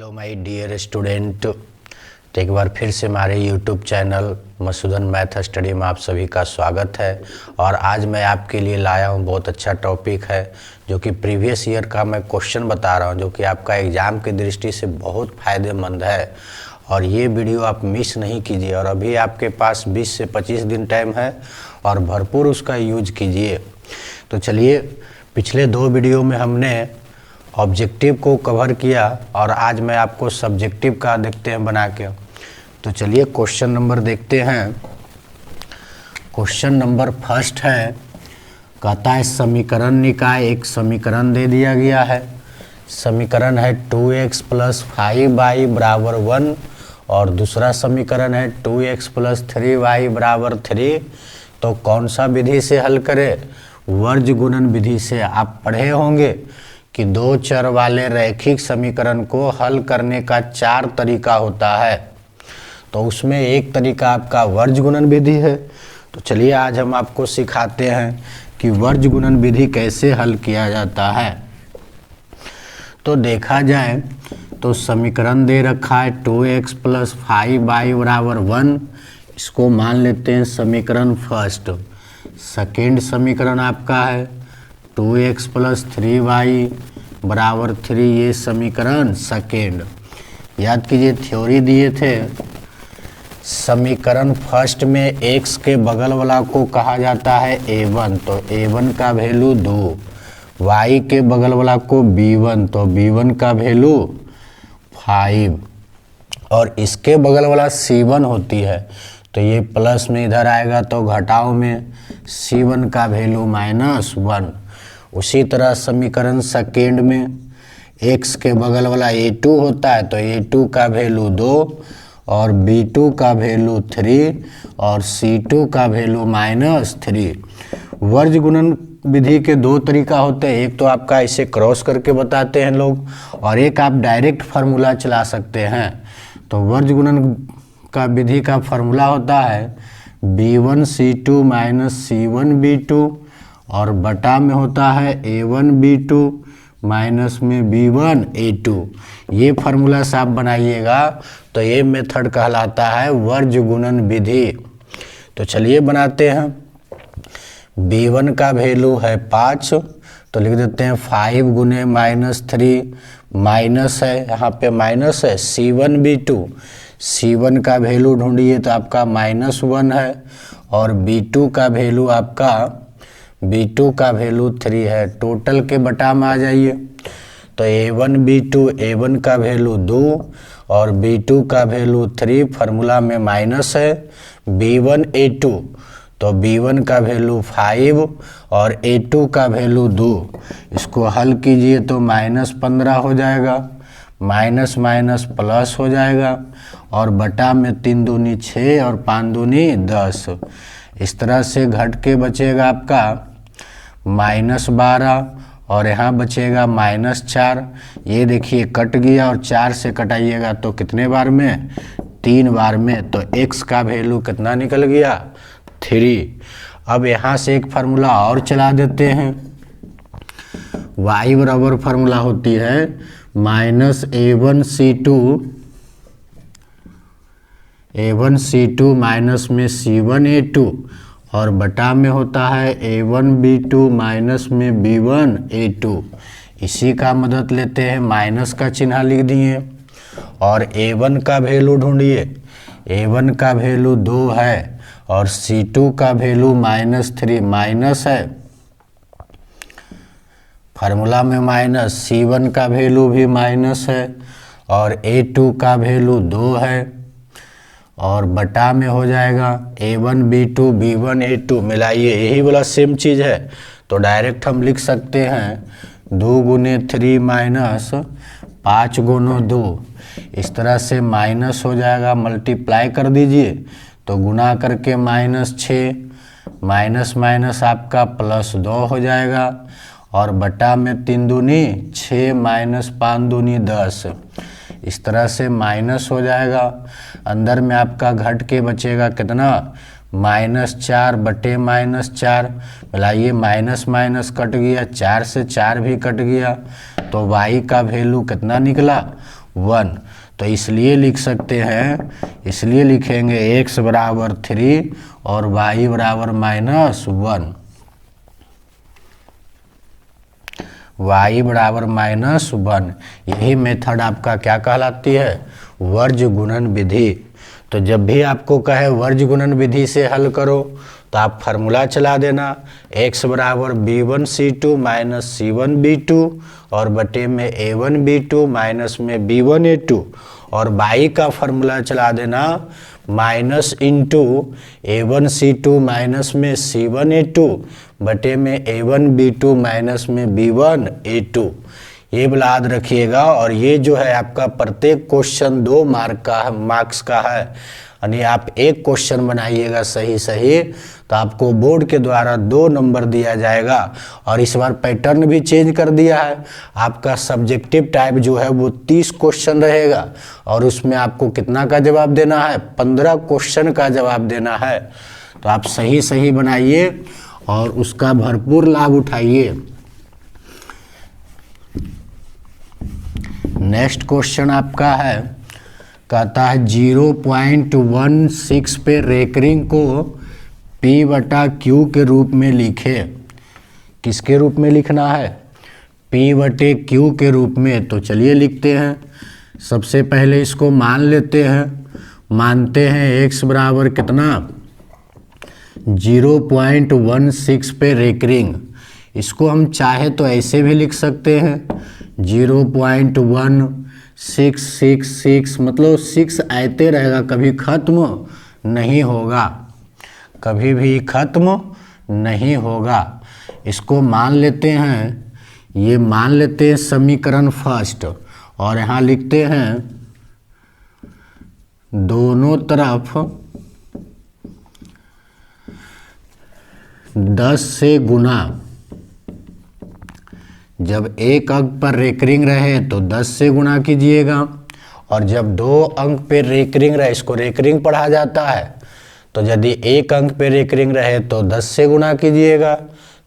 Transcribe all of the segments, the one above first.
Hello my dear student, तो एक बार फिर से हमारे YouTube channel Masudan math study में आप सभी का स्वागत है। और आज मैं आपके लिए लाया हूँ बहुत अच्छा टॉपिक है जो कि प्रीवियस ईयर का मैं क्वेश्चन बता रहा हूँ, जो कि आपका एग्ज़ाम की दृष्टि से बहुत फ़ायदेमंद है। और ये वीडियो आप मिस नहीं कीजिए। और अभी आपके पास 20 से 25 दिन टाइम है और भरपूर उसका यूज कीजिए। तो चलिए, पिछले 2 वीडियो में हमने ऑब्जेक्टिव को कवर किया और आज मैं आपको सब्जेक्टिव का देखते हैं बना के। तो चलिए क्वेश्चन नंबर देखते हैं। क्वेश्चन नंबर फर्स्ट है, कहता है समीकरण निकाय एक समीकरण दे दिया गया है। समीकरण है 2x + 5y = 1 और दूसरा समीकरण है 2x + 3y = 3। तो कौन सा विधि से हल करें? वर्ज गुणन विधि से। आप पढ़े होंगे कि 2 चर वाले रैखिक समीकरण को हल करने का 4 तरीका होता है। तो उसमें एक तरीका आपका वर्ज गुणन विधि है। तो चलिए आज हम आपको सिखाते हैं कि वर्ज गुणन विधि कैसे हल किया जाता है। तो देखा जाए तो समीकरण दे रखा है 2x + 5y = 1। इसको मान लेते हैं समीकरण फर्स्ट। सेकेंड समीकरण आपका है 2x + 3y = 3। ये समीकरण सेकेंड। याद कीजिए थ्योरी दिए थे, समीकरण फर्स्ट में x के बगल वाला को कहा जाता है a1, तो a1 का वैल्यू 2। y के बगल वाला को b1, तो b1 का वैल्यू 5। और इसके बगल वाला c1 होती है, तो ये प्लस में इधर आएगा तो घटाओ में c1 का वैल्यू -1। उसी तरह समीकरण सेकेंड में x के बगल वाला a2 होता है, तो a2 का वैल्यू 2 और b2 का वैल्यू 3 और c2 का वैल्यू -3। वर्ज गुणन विधि के 2 तरीका होते हैं। एक तो आपका इसे क्रॉस करके बताते हैं लोग, और एक आप डायरेक्ट फार्मूला चला सकते हैं। तो वर्ज गुणन का विधि का फार्मूला होता है b1c2 - c1b2 और बटा में होता है a1b2 माइनस में b1a2। ये फार्मूला से आप बनाइएगा तो ये मेथड कहलाता है वर्ज गुणन विधि। तो चलिए बनाते हैं। b1 का वैल्यू है 5, तो लिख देते हैं 5 × -3 माइनस है, यहाँ पे माइनस है c1b2। c1 का वैल्यू ढूंढिए तो आपका -1 है और b2 का वैल्यू आपका b2 का वैल्यू 3 है। टोटल के बटा में आ जाइए तो a1b2, a1 का वैल्यू 2 और b2 का वैल्यू 3, फार्मूला में माइनस है b1a2, तो b1 का वैल्यू 5 और a2 का वैल्यू 2। इसको हल कीजिए तो -15 हो जाएगा, माइनस माइनस प्लस हो जाएगा और बटा में 3 दूनी 6 और 5 दूनी 10। इस तरह से घट के बचेगा आपका -12 और यहाँ बचेगा -4। ये देखिए कट गया और 4 से कटाइएगा तो कितने बार में? 3 बार में। तो x का वैल्यू कितना निकल गया? 3। अब यहाँ से एक फार्मूला और चला देते हैं। y बराबर फार्मूला होती है -a1c2 माइनस में c1a2 और बटा में होता है a1b2 माइनस में b1a2। इसी का मदद लेते हैं, माइनस का चिन्ह लिख दिए और a1 का वैल्यू ढूंढिए। a1 का वैल्यू 2 है और c2 का वैल्यू -3 माइनस है, फार्मूला में माइनस, c1 का वैल्यू भी माइनस है और a2 का वैल्यू 2 है और बटा में हो जाएगा a1b2 b1a2। मिलाइए, यही वाला सेम चीज़ है तो डायरेक्ट हम लिख सकते हैं 2 × 3 माइनस 5 × 2। इस तरह से माइनस हो जाएगा, मल्टीप्लाई कर दीजिए तो गुना करके -6 माइनस माइनस आपका +2 हो जाएगा और बटा में 3 दूनी 6 माइनस 5 दूनी 10। इस तरह से माइनस हो जाएगा, अंदर में आपका घट के बचेगा कितना? -4 बटे -4। मिलाइए, माइनस माइनस कट गया, 4 से 4 भी कट गया तो y का वैल्यू कितना निकला? 1। तो इसलिए लिख सकते हैं, इसलिए लिखेंगे x बराबर 3 और y बराबर -1, y बराबर -1। यही मेथड आपका क्या कहलाती है, वर्ज गुणन विधि। तो जब भी आपको कहे वर्ज गुणन विधि से हल करो तो आप फार्मूला चला देना, x बराबर b1c2 माइनस c1b2 और बटे में a1b2 माइनस में b1a2 और y का फार्मूला चला देना माइनस इंटू a1c2 माइनस में c1a2 बटे में a1b2 माइनस में b1a2। ये याद रखिएगा। और ये जो है आपका प्रत्येक क्वेश्चन 2 मार्क्स का है, यानी आप एक क्वेश्चन बनाइएगा सही सही तो आपको बोर्ड के द्वारा 2 नंबर दिया जाएगा। और इस बार पैटर्न भी चेंज कर दिया है, आपका सब्जेक्टिव टाइप जो है वो 30 क्वेश्चन रहेगा और उसमें आपको कितना का जवाब देना है, 15 क्वेश्चन का जवाब देना है। तो आप सही सही बनाइए और उसका भरपूर लाभ उठाइए। नेक्स्ट क्वेश्चन आपका है, कहता है 0.16 पे रेकरिंग को P/Q के रूप में लिखे। किसके रूप में लिखना है, P/Q के रूप में। तो चलिए लिखते हैं। सबसे पहले इसको मान लेते हैं, मानते हैं x बराबर कितना 0.16 पे रेकरिंग। इसको हम चाहे तो ऐसे भी लिख सकते हैं 0.1666, मतलब 6 आते रहेगा, कभी ख़त्म नहीं होगा, कभी भी ख़त्म नहीं होगा। इसको मान लेते हैं, ये मान लेते हैं समीकरण फर्स्ट और यहाँ लिखते हैं दोनों तरफ 10 से गुना। जब एक अंक पर रेकरिंग रहे तो 10 से गुना कीजिएगा और जब 2 अंक पे रेकरिंग रहे, इसको रेकरिंग पढ़ा जाता है, तो यदि एक अंक पे रेकरिंग रहे तो 10 से गुना कीजिएगा,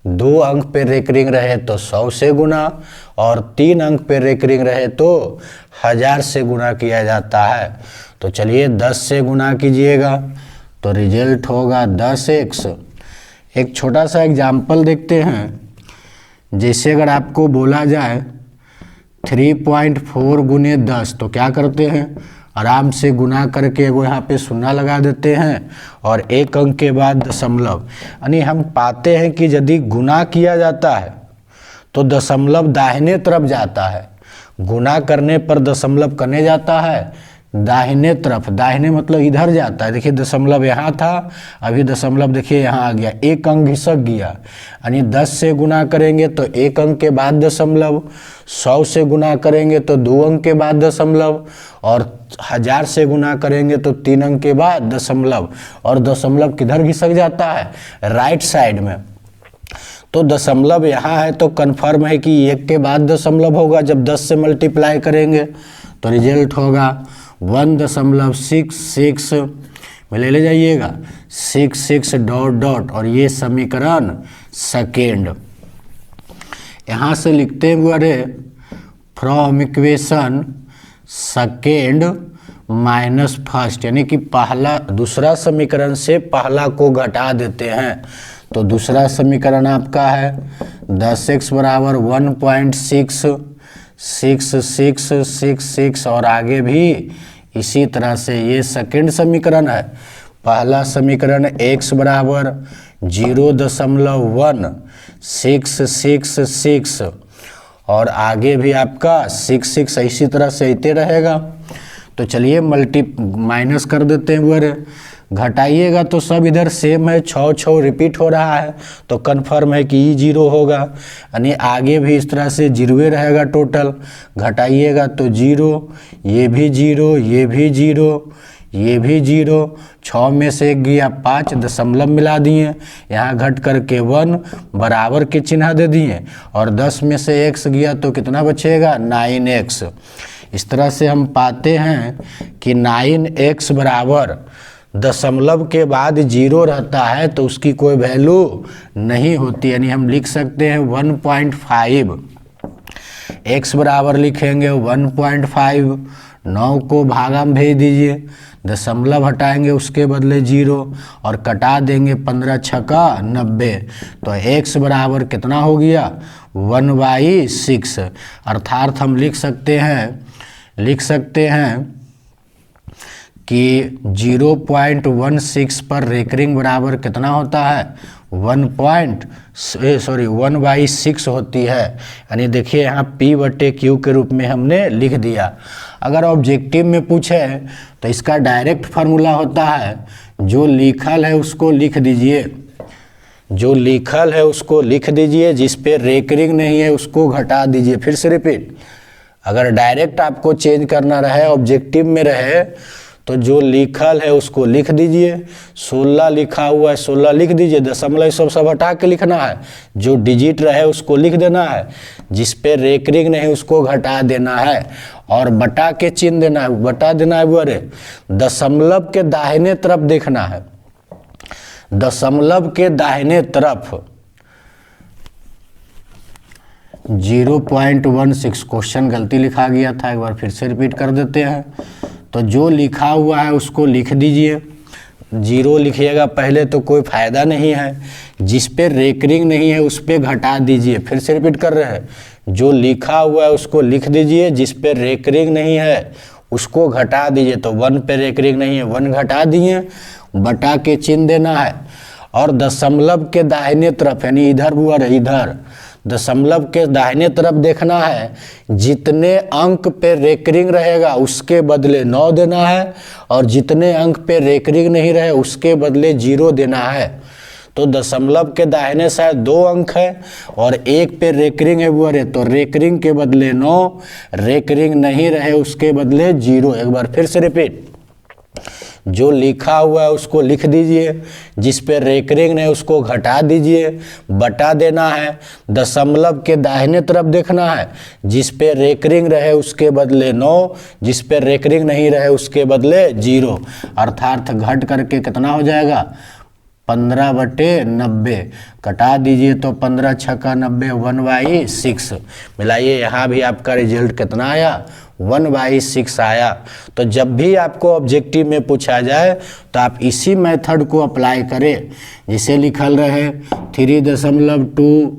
2 अंक पे रेकरिंग रहे तो 100 से गुना और 3 अंक पे रेकरिंग रहे तो 1000 से गुना किया जाता है। तो चलिए 10 से गुना कीजिएगा तो रिजल्ट होगा 10x। एक छोटा सा एग्जाम्पल देखते हैं। जैसे अगर आपको बोला जाए 3.4 गुने 10 तो क्या करते हैं, आराम से गुना करके वो यहाँ पे शून्य लगा देते हैं और एक अंक के बाद दशमलव। यानी हम पाते हैं कि यदि गुना किया जाता है तो दशमलव दाहिने तरफ जाता है, गुना करने पर दशमलव कने जाता है, दाहिने तरफ। दाहिने मतलब इधर जाता है। देखिए दशमलव यहाँ था, अभी दशमलव देखिए यहाँ आ गया, एक अंक घिसक गया। यानी 10 से गुना करेंगे तो एक अंक के बाद दशमलव, 100 से गुना करेंगे तो 2 अंक के बाद दशमलव और 1000 से गुना करेंगे तो 3 अंक के बाद दशमलव। और दशमलव किधर घिसक जाता है, राइट साइड में। तो दशमलव यहाँ है तो कन्फर्म है कि 1 के बाद दशमलव होगा। जब 10 से मल्टीप्लाई करेंगे तो रिजल्ट होगा 1.66 में ले जाइएगा 66 डॉट डॉट और ये समीकरण सेकेंड। यहाँ से लिखते हुए from equation second minus first, यानी कि पहला दूसरा समीकरण से पहला को घटा देते हैं। तो दूसरा समीकरण आपका है 10x बराबर 1.6666 और आगे भी इसी तरह से। ये सेकंड समीकरण है। पहला समीकरण x बराबर 0.1666 और आगे भी आपका 66 इसी तरह से इतने रहेगा। तो चलिए माइनस कर देते हैं, वो घटाइएगा तो सब इधर सेम है, 6 रिपीट हो रहा है तो कन्फर्म है कि 0 होगा। यानी आगे भी इस तरह से 0 रहेगा टोटल। घटाइएगा तो 0, ये भी 0, ये भी 0, ये भी 0, 6 में से 1 गया 5, दशमलव मिला दिए, यहाँ घट करके 1 बराबर के चिन्ह दे दिए और 10 में से x गया तो कितना बचेगा 9x। इस तरह से हम पाते हैं कि 9x बराबर दशमलव के बाद 0 रहता है तो उसकी कोई वैल्यू नहीं होती। यानी हम लिख सकते हैं 1.5। x बराबर लिखेंगे 1.5, 9 को भागा में भेज दीजिए, दशमलव हटाएंगे उसके बदले 0 और कटा देंगे 15 छक्का 90, तो x बराबर कितना हो गया 1/6। अर्थात हम लिख सकते हैं कि 0.16 पर रेकरिंग बराबर कितना होता है 1/6 होती है। यानी देखिए यहाँ P/Q के रूप में हमने लिख दिया। अगर ऑब्जेक्टिव में पूछे तो इसका डायरेक्ट फार्मूला होता है, जो लिखल है उसको लिख दीजिए, जिस पे रेकरिंग नहीं है उसको घटा दीजिए। फिर से रिपीट, अगर डायरेक्ट आपको चेंज करना रहे, ऑब्जेक्टिव में रहे, तो जो लिखल है उसको लिख दीजिए। 16 लिखा हुआ है 16 लिख दीजिए, दशमलव सब हटा के लिखना है। जो डिजिट रहे उसको लिख देना है, जिस पे रेकरिंग नहीं उसको घटा देना है और बटा के चिन्ह देना है, बटा देना है। बोले दशमलव के दाहिने तरफ देखना है, दशमलव के दाहिने तरफ 0.16। क्वेश्चन गलती लिखा गया था, एक बार फिर से रिपीट कर देते हैं। तो जो लिखा हुआ है उसको लिख दीजिए, 0 लिखिएगा पहले तो कोई फ़ायदा नहीं है। जिस पे रेकरिंग नहीं है उस पे घटा दीजिए। फिर से रिपीट कर रहे हैं, जो लिखा हुआ है उसको लिख दीजिए, जिस पे रेकरिंग नहीं है उसको घटा दीजिए। तो 1 पे रेकरिंग नहीं है, 1 घटा दिए, बटा के चिन्ह देना है और दशमलव के दाहिने तरफ यानी इधर दशमलव के दाहिने तरफ देखना है। जितने अंक पे रेकरिंग रहेगा उसके बदले 9 देना है और जितने अंक पे रेकरिंग नहीं रहे उसके बदले 0 देना है। तो दशमलव के दाहिने साइड 2 अंक है और 1 पे रेकरिंग है वो, तो रेकरिंग के बदले 9, रेकरिंग नहीं रहे उसके बदले 0। एक बार फिर से रिपीट, जो लिखा हुआ है उसको लिख दीजिए, जिस पे रेकरिंग नहीं उसको घटा दीजिए, बटा देना है। दशमलव के दाहिने तरफ देखना है, जिस पे रेकरिंग रहे उसके बदले 9, जिस पे रेकरिंग नहीं रहे उसके बदले 0। अर्थात घट करके कितना हो जाएगा 15/90, कटा दीजिए तो 15 छक्का 90, 1/6। मिलाइए, यहाँ भी आपका रिजल्ट कितना आया 1/6 आया। तो जब भी आपको ऑब्जेक्टिव में पूछा जाए तो आप इसी मेथड को अप्लाई करें। जिसे लिखल रहे 3.2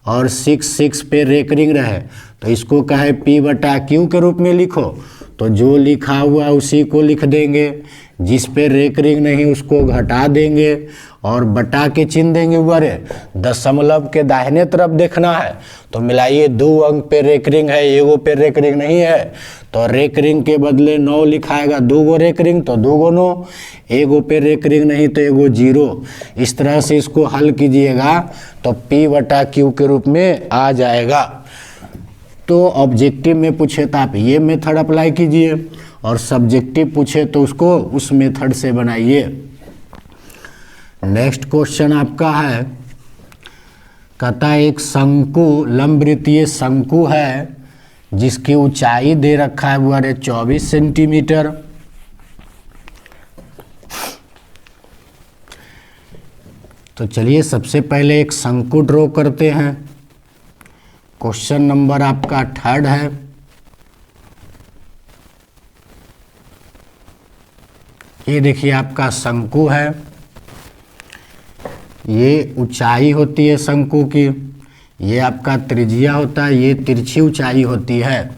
और 6 पे रेकरिंग रहे तो इसको कहे P/Q के रूप में लिखो। तो जो लिखा हुआ उसी को लिख देंगे, जिस पे रेकरिंग नहीं उसको घटा देंगे और बटा के चिन्ह देंगे। ऊपर दशमलव के दाहिने तरफ देखना है, तो मिलाइए 2 अंक पे रेकरिंग है, 1 पे रेकरिंग नहीं है, तो रेकरिंग के बदले 9 लिखाएगा। 2 गो रेकरिंग तो 2 गो 9, 1 पे रेकरिंग नहीं तो 1 0। इस तरह से इसको हल कीजिएगा तो P/Q के रूप में आ जाएगा। तो ऑब्जेक्टिव में पूछे तो आप ये मेथड अप्लाई कीजिए और सब्जेक्टिव पूछे तो उसको उस मेथड से बनाइए। नेक्स्ट क्वेश्चन आपका है, कहता एक शंकु लंबवृत्तीय शंकु है जिसकी ऊंचाई दे रखा है वो है 24 सेंटीमीटर। तो चलिए सबसे पहले एक शंकु ड्रॉ करते हैं। क्वेश्चन नंबर आपका 3rd है। ये देखिए आपका शंकु है, ये ऊंचाई होती है शंकु की, ये आपका त्रिज्या होता है, ये तिरछी ऊंचाई होती है।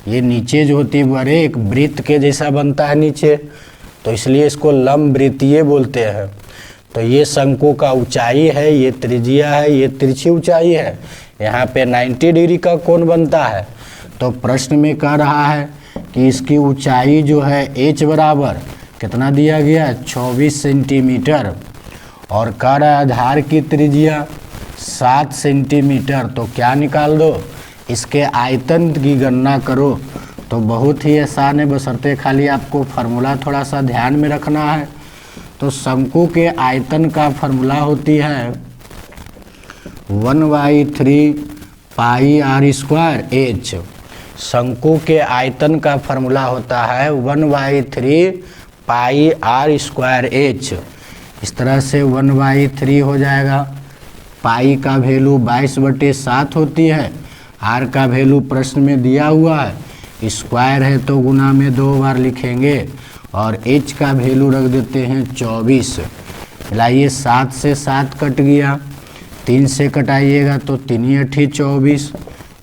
ये नीचे जो होती है वो एक वृत्त के जैसा बनता है नीचे, तो इसलिए इसको लंबवृत्तीय बोलते हैं। तो ये शंकु का ऊंचाई है, ये त्रिज्या है, ये तिरछी ऊंचाई है। यहाँ पे 90 डिग्री का कोण बनता है। तो प्रश्न में कह रहा है कि इसकी ऊंचाई जो है h बराबर कितना दिया गया है 24 सेंटीमीटर और कह रहा है आधार की त्रिज्या 7 सेंटीमीटर। तो क्या निकाल दो, इसके आयतन की गणना करो। तो बहुत ही आसान है, बशर्ते खाली आपको फार्मूला थोड़ा सा ध्यान में रखना है। तो शंकु के आयतन का फार्मूला होती है 1/3 πr²h। शंकु के आयतन का फार्मूला होता है 1/3 πr²h। इस तरह से 1/3 हो जाएगा। पाई का वैल्यू 22/7 होती है, आर का वैल्यू प्रश्न में दिया हुआ है, स्क्वायर है तो गुना में 2 बार लिखेंगे, और एच का वैल्यू रख देते हैं 24। मिलाइए, 7 से 7 कट गया, 3 से कटाइएगा तो 3 8 24,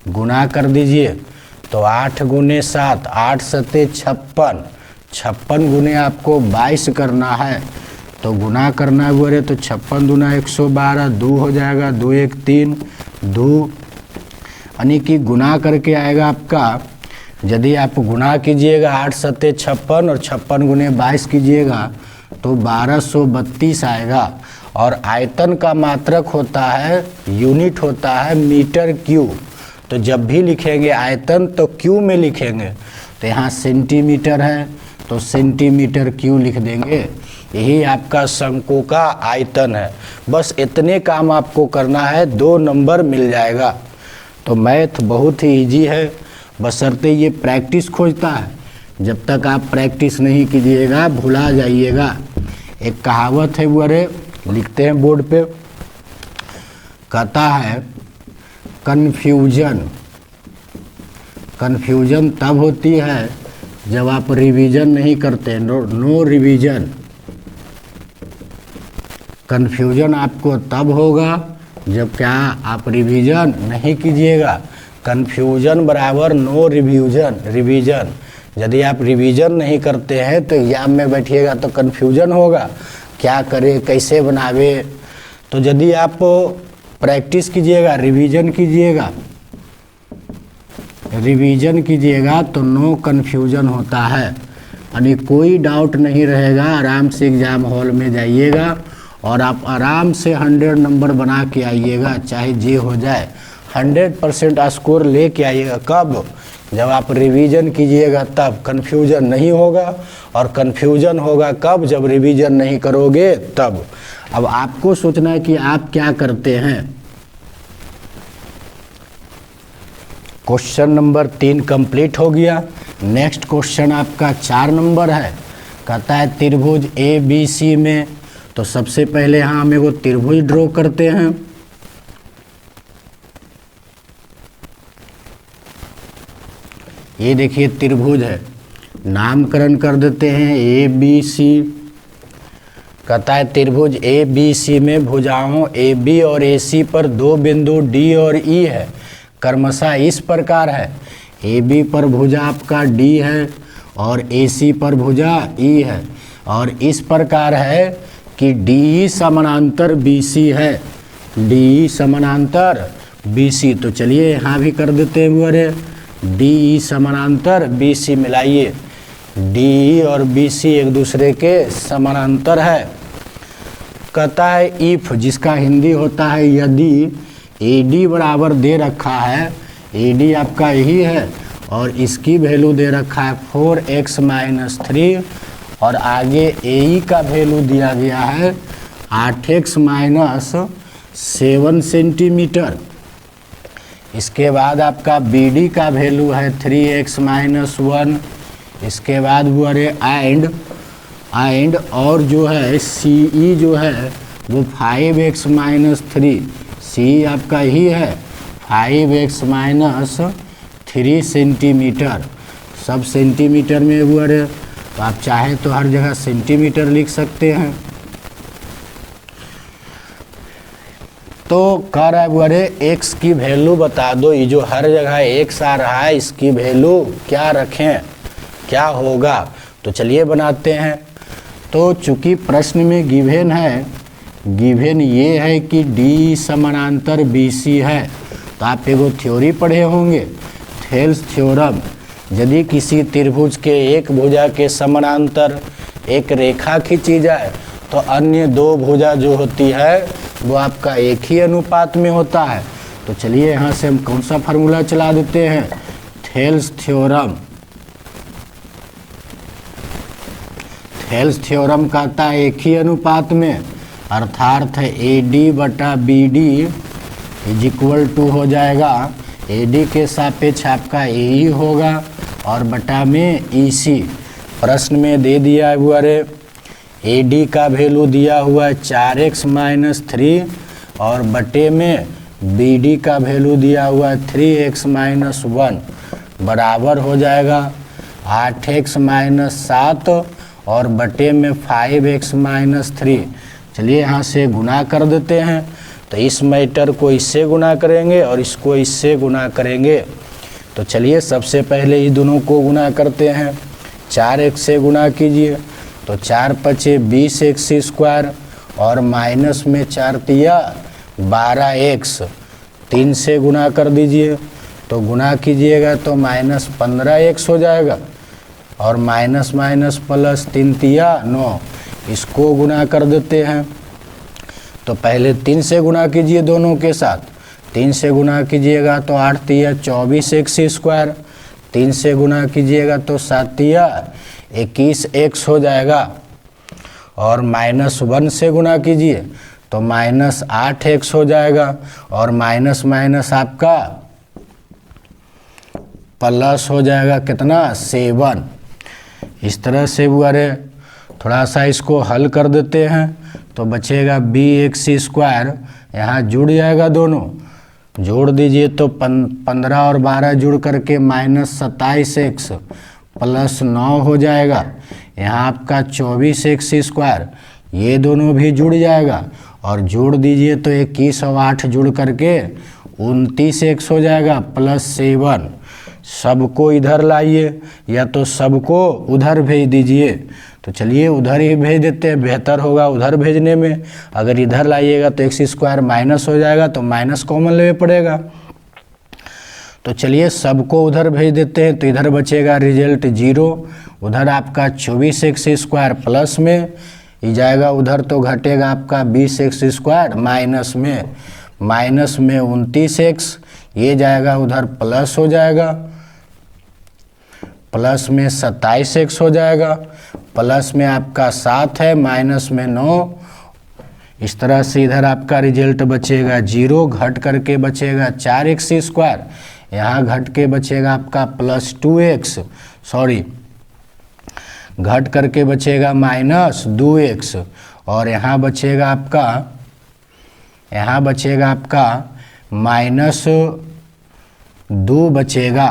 गुना कर दीजिए तो 8 गुने 7, 8 सते 56, 56 गुने आपको 22 करना है, तो गुना करना बोले तो 56 दूना 112, 2 हो जाएगा, 2 1 3 2, यानी कि गुना करके आएगा आपका, यदि आप गुना कीजिएगा 8 सते 56 और 56 गुने 22 कीजिएगा तो 1232 आएगा। और आयतन का मात्रक होता है, यूनिट होता है मीटर क्यूब, तो जब भी लिखेंगे आयतन तो क्यू में लिखेंगे, तो यहाँ सेंटीमीटर है तो सेंटीमीटर क्यू लिख देंगे। यही आपका शंकु का आयतन है। बस इतने काम आपको करना है, 2 नंबर मिल जाएगा। तो मैथ बहुत ही इजी है, बशर्ते ये प्रैक्टिस खोजता है। जब तक आप प्रैक्टिस नहीं कीजिएगा भुला जाइएगा। एक कहावत है, वो अरे लिखते हैं बोर्ड पे, कहता है कन्फ्यूजन तब होती है जब आप रिवीजन नहीं करते, नो रिवीजन। कन्फ्यूजन आपको तब होगा जब क्या आप रिवीजन नहीं कीजिएगा। कन्फ्यूजन बराबर नो रिवीजन। यदि आप रिवीजन नहीं करते हैं तो एग्जाम में बैठिएगा तो कन्फ्यूजन होगा, क्या करें कैसे बनावे। तो यदि आप प्रैक्टिस कीजिएगा, रिवीजन कीजिएगा तो नो कन्फ्यूजन होता है, यानी कोई डाउट नहीं रहेगा। आराम से एग्ज़ाम हॉल में जाइएगा और आप आराम से 100 नंबर बना के आइएगा, चाहे जे हो जाए 100% स्कोर ले के आइएगा। कब? जब आप रिवीजन कीजिएगा तब कन्फ्यूजन नहीं होगा, और कन्फ्यूजन होगा कब? जब रिवीजन नहीं करोगे तब। अब आपको सोचना है कि आप क्या करते हैं। क्वेश्चन नंबर 3 कंप्लीट हो गया। नेक्स्ट क्वेश्चन आपका 4 नंबर है, कहता है त्रिभुज ABC में। तो सबसे पहले यहाँ हम एगो त्रिभुज ड्रॉ करते हैं। ये देखिए त्रिभुज है, नामकरण कर देते हैं ABC। कहता है त्रिभुज ABC में भुजाओं AB और AC पर 2 बिंदु D और E है, क्रमशः इस प्रकार है। AB पर भुजा आपका D है और AC पर भुजा E है, और इस प्रकार है कि DE समानांतर BC है, DE समानांतर BC। तो चलिए यहाँ भी कर देते हैं बुआरे, DE समानांतर BC। मिलाइए, DE और BC एक दूसरे के समानांतर है। कहता है इफ, जिसका हिंदी होता है यदि, AD बराबर दे रखा है, AD आपका यही है और इसकी वैल्यू दे रखा है 4x - 3, और आगे AE का वैल्यू दिया गया है 8x - 7 सेंटीमीटर। इसके बाद आपका BD का वैल्यू है 3x - 1। इसके बाद वो अरे एंड और जो है CE जो है वो 5x - 3, CE आपका ही है 5x - 3 सेंटीमीटर। सब सेंटीमीटर में वो अरे, तो आप चाहे तो हर जगह सेंटीमीटर लिख सकते हैं। तो कह रहा है वो अरे x की वैल्यू बता दो, ये जो हर जगह x आ रहा है इसकी वैल्यू क्या रखें, क्या होगा। तो चलिए बनाते हैं। तो चूंकि प्रश्न में गिवन है, गिवन ये है कि D समानांतर BC है, तो आप एगो थ्योरी पढ़े होंगे, थेल्स थ्योरम। यदि किसी त्रिभुज के एक भुजा के समानांतर एक रेखा खींची जाए तो अन्य 2 भुजा जो होती है वो आपका एक ही अनुपात में होता है। तो चलिए यहाँ से हम कौन सा फार्मूला चला देते हैं, थेल्स थ्योरम। थेल्स थ्योरम कहता है एक ही अनुपात में, अर्थात है AD/BD = हो जाएगा, AD के सापेक्ष आपका AE होगा और बटा में EC। प्रश्न में दे दिया है वो अरे AD का वैल्यू दिया हुआ है 4x - 3 और बटे में बी डी का वैल्यू दिया हुआ है 3x माइनस 1 बराबर हो जाएगा 8x माइनस 7 और बटे में 5x माइनस 3। चलिए यहाँ से गुना कर देते हैं। तो इस मैटर को इससे गुना करेंगे और इसको इससे गुना करेंगे। तो चलिए सबसे पहले ये दोनों को गुना करते हैं। 4x से गुना कीजिए तो 4 पचे 20x स्क्वायर और माइनस में 4 तिया 12x। 3 से गुना कर दीजिए तो गुना कीजिएगा तो माइनस 15x हो जाएगा और माइनस माइनस प्लस 3 तिया 9। इसको गुना कर देते हैं। तो पहले 3 से गुना कीजिए दोनों के साथ। 3 से गुना कीजिएगा तो 8 तिया 24x स्क्वायर। 3 से गुना कीजिएगा तो 7 तिया 21x हो जाएगा और माइनस 1 से गुना कीजिए तो माइनस 8x हो जाएगा और माइनस माइनस आपका प्लस हो जाएगा कितना 7। इस तरह से वो अरे थोड़ा सा इसको हल कर देते हैं तो बचेगा bx स्क्वायर। यहाँ जुड़ जाएगा दोनों, जोड़ दीजिए तो 15 और 12 जुड़ करके माइनस 27x प्लस 9 हो जाएगा। यहाँ आपका 24x स्क्वायर, ये दोनों भी जुड़ जाएगा और जोड़ दीजिए तो 21 और 8 जुड़ करके 29x हो जाएगा प्लस 7। सबको इधर लाइए या तो सबको उधर भेज दीजिए। तो चलिए उधर ही भेज देते हैं, बेहतर होगा उधर भेजने में। अगर इधर लाइएगा तो x स्क्वायर माइनस हो जाएगा तो माइनस कॉमन लेना पड़ेगा। तो चलिए सबको उधर भेज देते हैं तो इधर बचेगा रिजल्ट 0। उधर आपका 24x स्क्वायर प्लस में ही जाएगा, उधर तो घटेगा आपका 20x स्क्वायर माइनस में 29x, ये जाएगा उधर प्लस हो जाएगा, प्लस में 27x हो जाएगा, प्लस में आपका 7 है माइनस में 9। इस तरह से इधर आपका रिजल्ट बचेगा 0, घट करके बचेगा 4x स्क्वायर। यहाँ घट के बचेगा आपका प्लस 2x, सॉरी घट करके बचेगा माइनस 2x और यहाँ बचेगा आपका माइनस 2 बचेगा।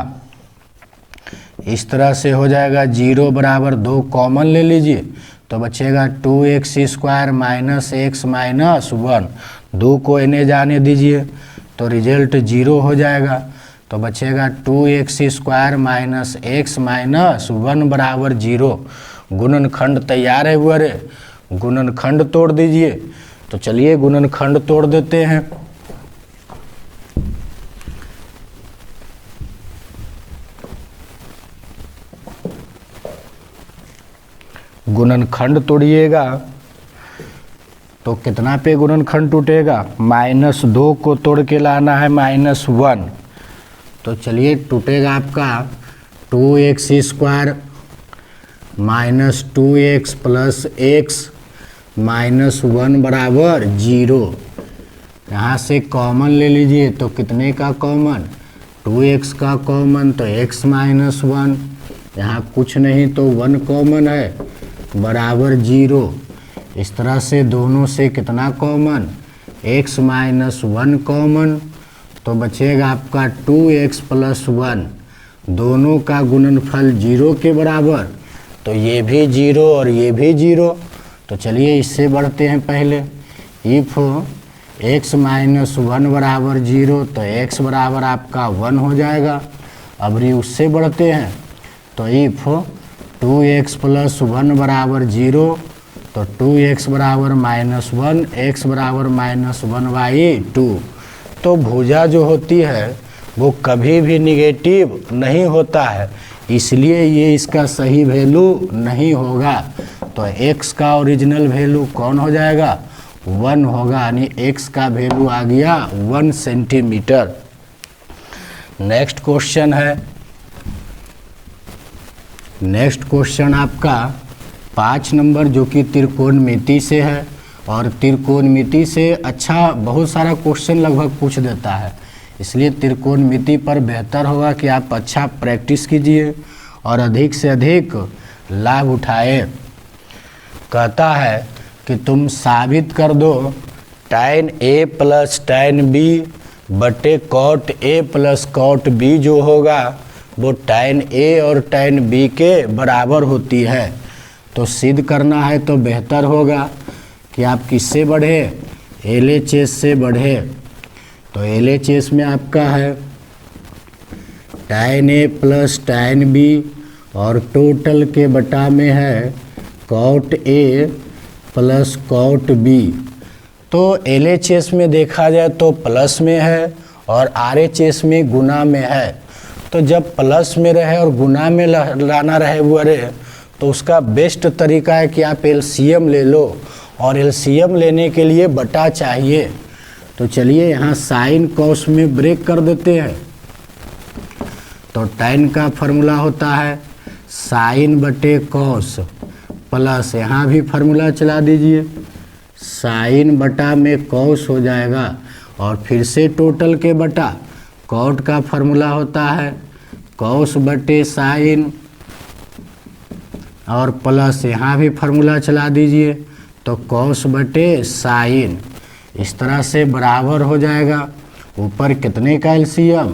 इस तरह से हो जाएगा 0 बराबर 2 कॉमन ले लीजिए तो बचेगा 2x square minus x minus 1। 2 को इन्हें जाने दीजिए तो रिजल्ट 0 हो जाएगा। तो बचेगा 2x square minus x minus 1 बराबर 0। गुणनखंड तैयार है वो, गुणनखंड तोड़ दीजिए। तो चलिए गुणनखंड तोड़ देते हैं। गुणनखंड तोड़िएगा तो कितना पे गुणनखंड टूटेगा, -2 को तोड़ के लाना है -1। तो चलिए टूटेगा आपका 2x square minus 2x plus x minus 1 बराबर 0। यहाँ से कॉमन ले लीजिए तो कितने का कॉमन, 2x का कॉमन तो x माइनस 1, यहाँ कुछ नहीं तो 1 कॉमन है बराबर 0। इस तरह से दोनों से कितना कॉमन, x माइनस 1 कॉमन तो बचेगा आपका 2x प्लस 1। दोनों का गुणनफल 0 के बराबर, तो ये भी 0 और ये भी 0। तो चलिए इससे बढ़ते हैं पहले। इफ x माइनस 1 बराबर 0 तो x बराबर आपका 1 हो जाएगा। अब भी उससे बढ़ते हैं तो इफ 2x प्लस 1 बराबर 0 तो 2x बराबर -1, x बराबर -1/2। तो भुजा जो होती है वो कभी भी निगेटिव नहीं होता है, इसलिए ये इसका सही वैल्यू नहीं होगा। तो x का ओरिजिनल वैल्यू कौन हो जाएगा, 1 होगा, यानी x का वैल्यू आ गया 1 सेंटीमीटर। नेक्स्ट क्वेश्चन है, नेक्स्ट क्वेश्चन आपका 5 नंबर जो कि त्रिकोणमिति से है। और त्रिकोणमिति से अच्छा बहुत सारा क्वेश्चन लगभग पूछ देता है, इसलिए त्रिकोणमिति पर बेहतर होगा कि आप अच्छा प्रैक्टिस कीजिए और अधिक से अधिक लाभ उठाए। कहता है कि तुम साबित कर दो tan A plus tan B बटे cot A plus cot B जो होगा वो tan ए और tan बी के बराबर होती है। तो सिद्ध करना है तो बेहतर होगा कि आप किससे बढ़े, LHS से बढ़े। तो LHS में आपका है tan ए प्लस tan बी और टोटल के बटा में है cot ए प्लस cot बी। तो LHS में देखा जाए तो प्लस में है और RHS में गुना में है। तो जब प्लस में रहे और गुना में लाना रहे वो रहे तो उसका बेस्ट तरीका है कि आप LCM ले लो, और LCM लेने के लिए बटा चाहिए। तो चलिए यहाँ साइन कॉस में ब्रेक कर देते हैं। तो tan का फॉर्मूला होता है साइन बटे कॉस प्लस, यहाँ भी फार्मूला चला दीजिए, साइन बटा में कॉस हो जाएगा और फिर से टोटल के बटा, कॉट का फार्मूला होता है कॉस बटे साइन और प्लस यहाँ भी फार्मूला चला दीजिए तो कॉस बटे साइन। इस तरह से बराबर हो जाएगा। ऊपर कितने का एलसीएम,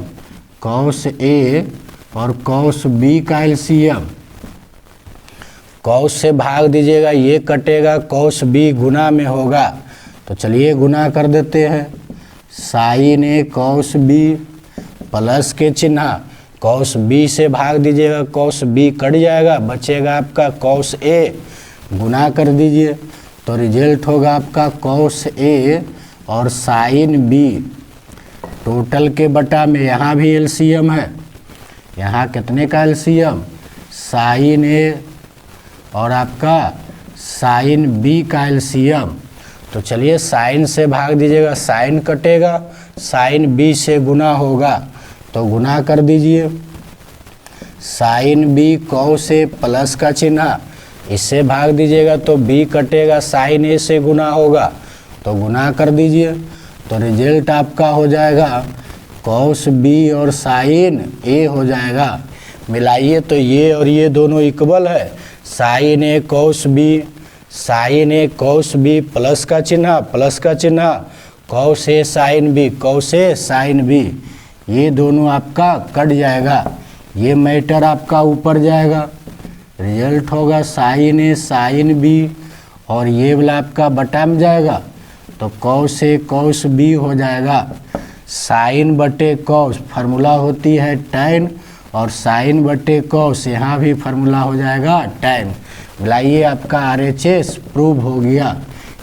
कॉस ए और कॉस बी का एलसीएम। कॉस से भाग दीजिएगा, ये कटेगा, कॉस बी गुना में होगा। तो चलिए गुना कर देते हैं, साइन ए कॉस बी प्लस के चिन्ह, कॉस बी से भाग दीजिएगा, कॉस बी कट जाएगा, बचेगा आपका कॉस ए, गुना कर दीजिए तो रिजल्ट होगा आपका कॉस ए और साइन बी। टोटल के बटा में यहाँ भी एलसीएम है, यहाँ कितने का एलसीएम, साइन ए और आपका साइन बी का एलसीएम। तो चलिए साइन से भाग दीजिएगा, साइन कटेगा, साइन बी से गुना होगा तो गुना कर दीजिए, sine B cos A plus का चिन्ह, इससे भाग दीजिएगा तो बी कटेगा, साइन ए से गुना होगा तो गुना कर दीजिए तो रिजल्ट आपका हो जाएगा कॉस बी और साइन ए हो जाएगा। मिलाइए तो ये और ये दोनों इक्वल है, साइन ए कॉस बी, साइन ए कॉस बी प्लस का चिन्ह, प्लस का चिन्ह, cos A sine B, cos A sine B, ये दोनों आपका कट जाएगा, ये मैटर आपका ऊपर जाएगा, रिजल्ट होगा साइन ए साइन बी और ये वाला आपका बटा में जाएगा तो कॉस ए कॉस बी हो जाएगा। साइन बटे कॉस फार्मूला होती है tan और साइन बटे कॉस यहाँ भी फार्मूला हो जाएगा tan। मिलाइए आपका RHS प्रूव हो गया।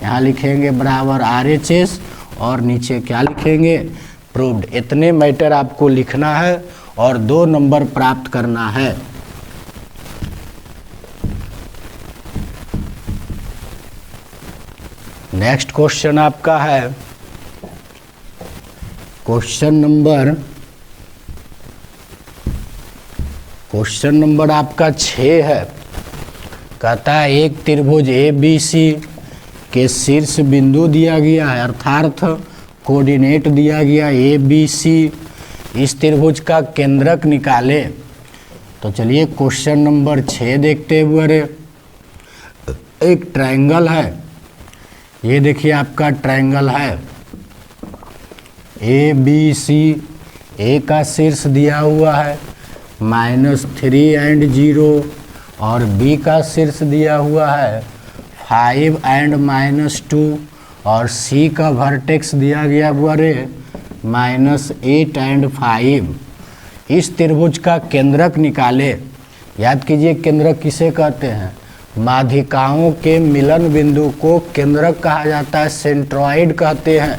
यहाँ लिखेंगे बराबर RHS और नीचे क्या लिखेंगे, प्रूव्ड। इतने मैटर आपको लिखना है और 2 नंबर प्राप्त करना है। नेक्स्ट क्वेश्चन आपका है क्वेश्चन नंबर आपका 6 है। कहता है एक त्रिभुज ABC के शीर्ष बिंदु दिया गया है, अर्थात कोऑर्डिनेट दिया गया ABC, इस त्रिभुज का केंद्रक निकाले। तो चलिए क्वेश्चन नंबर 6 देखते हुए, एक ट्रायंगल है, ये देखिए आपका ट्रायंगल है ABC, ए का शीर्ष दिया हुआ है -3 and 0 और बी का शीर्ष दिया हुआ है 5 and -2 और सी का वर्टेक्स दिया गया हुआ रे -8 and 5। इस त्रिभुज का केंद्रक निकाले। याद कीजिए केंद्रक किसे कहते हैं, माध्यिकाओं के मिलन बिंदु को केंद्रक कहा जाता है, सेंट्रॉइड कहते हैं।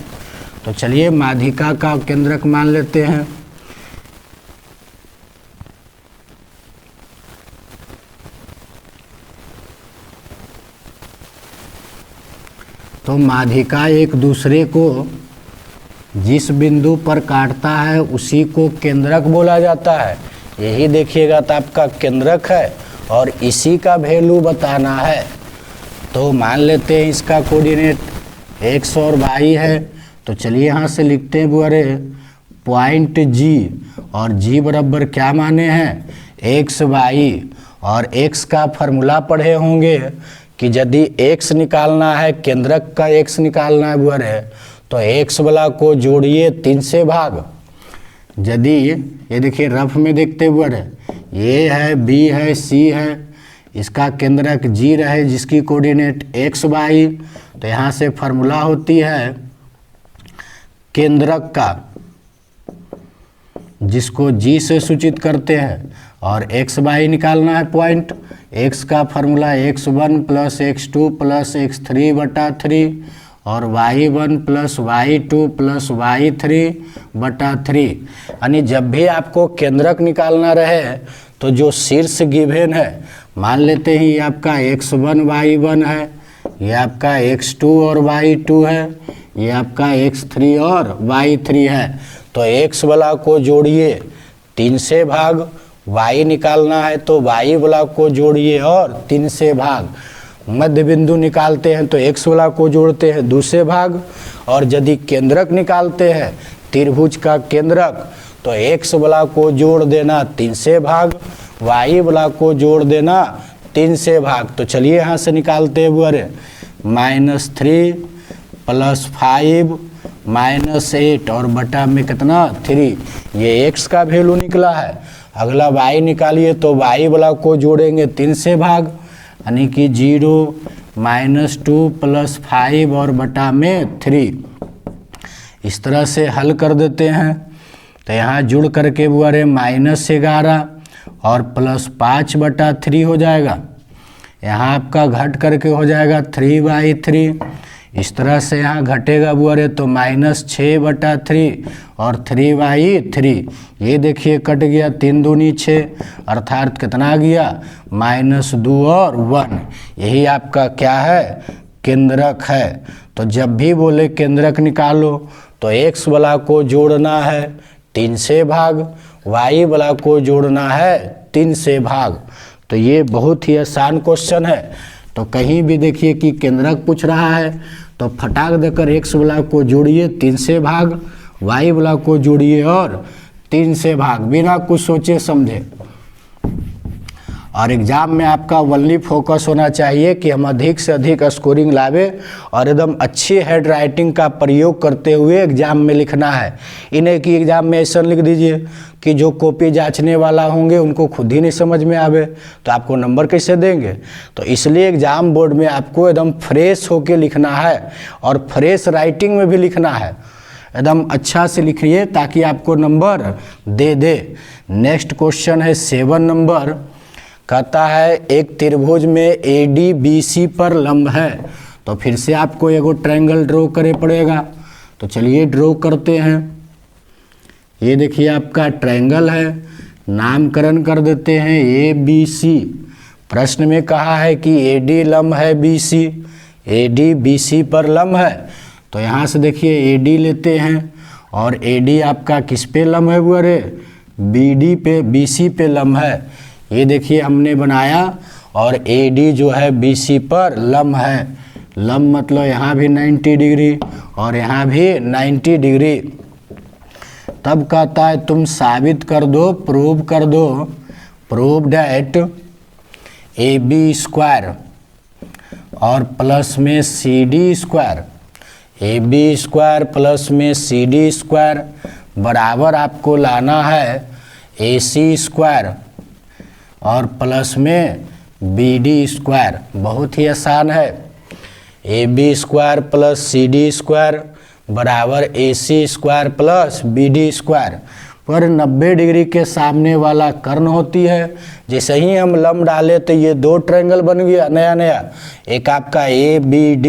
तो चलिए माध्यिका का केंद्रक मान लेते हैं। तो माध्यिका एक दूसरे को जिस बिंदु पर काटता है उसी को केंद्रक बोला जाता है। यही देखिएगा तो आपका केंद्रक है और इसी का वैल्यू बताना है। तो मान लेते हैं इसका कोऑर्डिनेट x और y है। तो चलिए यहाँ से लिखते हैं बुआरे पॉइंट G, और G बराबर क्या माने हैं x y, और x का फार्मूला पढ़े होंगे कि यदि x निकालना है, केंद्रक का x निकालना है बुआरे, तो x वाला को जोड़िए 3 से भाग। यदि ये देखिए रफ में देखते हुए ये है, b है, c है, इसका केंद्रक G रहे जिसकी कोऑर्डिनेट x y, तो यहाँ से फार्मूला होती है केंद्रक का जिसको G से सूचित करते हैं, और x y निकालना है पॉइंट। x का formula x1 plus x2 plus x3 बटा 3 और y1 plus y2 plus y3 बटा 3। यानी जब भी आपको केंद्रक निकालना रहे तो जो शीर्ष गिवन है, मान लेते हैं ये आपका x1 y1 है, ये आपका x2 और y2 है, ये आपका x3 और y3 है, तो x वाला को जोड़िए 3 से भाग, y निकालना है तो y वाला को जोड़िए और 3 से भाग। मध्य बिंदु निकालते हैं तो x वाला को जोड़ते हैं 2 से भाग, और यदि केंद्रक निकालते हैं त्रिभुज का केंद्रक तो x वाला को जोड़ देना 3 से भाग, y वाला को जोड़ देना 3 से भाग। तो चलिए यहाँ से निकालते हुए -3 + 5 -8 और बटा में कितना 3, ये x का वैल्यू निकला है। अगला y निकालिए तो y वाला को जोड़ेंगे 3 से भाग, यानी कि 0 -2 + 5 और बटा में 3। इस तरह से हल कर देते हैं तो यहाँ जुड़ करके बुआरे -11 और +5 बटा 3 हो जाएगा। यहाँ आपका घट करके हो जाएगा 3/3। इस तरह से यहाँ घटेगा बुआरे तो -6 बटा 3 और 3/3। ये देखिए कट गया, 3 दूनी 6, अर्थात कितना आ गया -2 और 1। यही आपका क्या है केंद्रक है। तो जब भी बोले केंद्रक निकालो तो x वाला को जोड़ना है 3 से भाग, y वाला को जोड़ना है 3 से भाग। तो ये बहुत ही आसान क्वेश्चन है। तो कहीं भी देखिए कि केंद्रक पूछ रहा है तो फटाक देकर x वाला को जोड़िए 3 से भाग, y वाला को जोड़िए और 3 से भाग, बिना कुछ सोचे समझे। और एग्ज़ाम में आपका ओनली फोकस होना चाहिए कि हम अधिक से अधिक स्कोरिंग लावे और एकदम अच्छी हैंड राइटिंग का प्रयोग करते हुए एग्ज़ाम में लिखना है। इन्हें कि एग्ज़ाम में ऐसा लिख दीजिए कि जो कॉपी जांचने वाला होंगे उनको खुद ही नहीं समझ में आवे तो आपको नंबर कैसे देंगे। तो इसलिए एग्ज़ाम बोर्ड में आपको एकदम फ्रेश होके लिखना है और फ्रेश राइटिंग में भी लिखना है। एकदम अच्छा से लिखिए ताकि आपको नंबर दे दे। नेक्स्ट क्वेश्चन है 7 नंबर, कहता है एक त्रिभुज में ADBC पर लंब है। तो फिर से आपको एगो ट्रायंगल ड्रॉ करे पड़ेगा। तो चलिए ड्रॉ करते हैं। ये देखिए आपका ट्रायंगल है, नामकरण कर देते हैं ABC। प्रश्न में कहा है कि AD लंब है BC, ADBC पर लंब है। तो यहाँ से देखिए AD लेते हैं और AD आपका किस पे लंब है वो, अरे BD पे, BC पे लंब है। ये देखिए हमने बनाया और AD जो है BC पर लंब है। लंब मतलब यहाँ भी 90 डिग्री और यहाँ भी 90 डिग्री। तब कहता है तुम साबित कर दो, प्रूव कर दो, प्रूव डैट AB² और प्लस में CD² AB² प्लस में CD² बराबर आपको लाना है AC² और प्लस में BD²। बहुत ही आसान है। AB² प्लस CD² बराबर AC² प्लस BD²। पर 90 डिग्री के सामने वाला कर्ण होती है। जैसे ही हम लंब डाले तो ये 2 ट्रायंगल बन गया नया नया, एक आपका ABD,